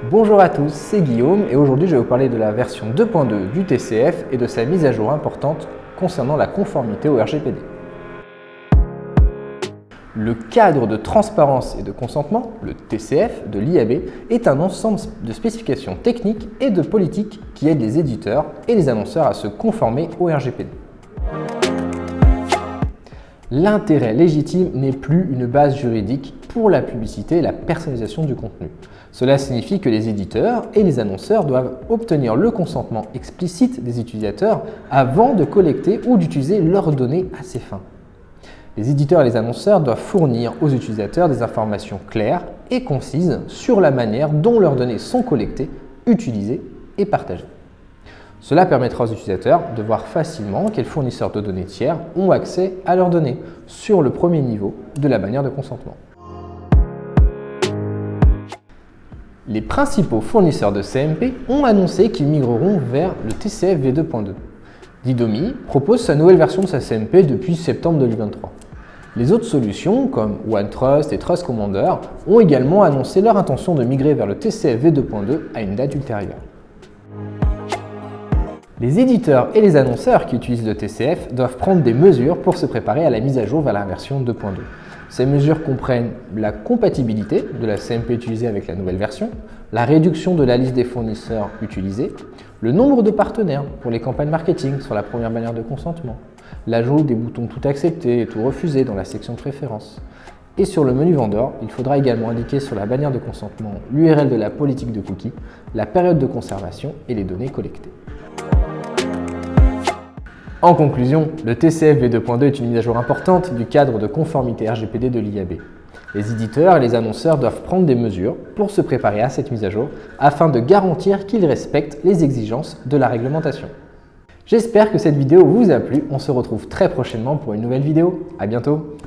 Bonjour à tous, c'est Guillaume et aujourd'hui je vais vous parler de la version 2.2 du TCF et de sa mise à jour importante concernant la conformité au RGPD. Le cadre de transparence et de consentement, le TCF de l'IAB, est un ensemble de spécifications techniques et de politiques qui aident les éditeurs et les annonceurs à se conformer au RGPD. L'intérêt légitime n'est plus une base juridique pour la publicité et la personnalisation du contenu. Cela signifie que les éditeurs et les annonceurs doivent obtenir le consentement explicite des utilisateurs avant de collecter ou d'utiliser leurs données à ces fins. Les éditeurs et les annonceurs doivent fournir aux utilisateurs des informations claires et concises sur la manière dont leurs données sont collectées, utilisées et partagées. Cela permettra aux utilisateurs de voir facilement quels fournisseurs de données tiers ont accès à leurs données sur le premier niveau de la bannière de consentement. Les principaux fournisseurs de CMP ont annoncé qu'ils migreront vers le TCF v2.2. Didomi propose sa nouvelle version de sa CMP depuis septembre 2023. Les autres solutions, comme OneTrust et Trust Commander, ont également annoncé leur intention de migrer vers le TCF v2.2 à une date ultérieure. Les éditeurs et les annonceurs qui utilisent le TCF doivent prendre des mesures pour se préparer à la mise à jour vers la version 2.2. Ces mesures comprennent la compatibilité de la CMP utilisée avec la nouvelle version, la réduction de la liste des fournisseurs utilisés, le nombre de partenaires pour les campagnes marketing sur la première bannière de consentement, l'ajout des boutons tout accepter et tout refuser dans la section de préférences. Et sur le menu vendeur, il faudra également indiquer sur la bannière de consentement l'URL de la politique de cookies, la période de conservation et les données collectées. En conclusion, le TCF v2.2 est une mise à jour importante du cadre de conformité RGPD de l'IAB. Les éditeurs et les annonceurs doivent prendre des mesures pour se préparer à cette mise à jour afin de garantir qu'ils respectent les exigences de la réglementation. J'espère que cette vidéo vous a plu. On se retrouve très prochainement pour une nouvelle vidéo. À bientôt!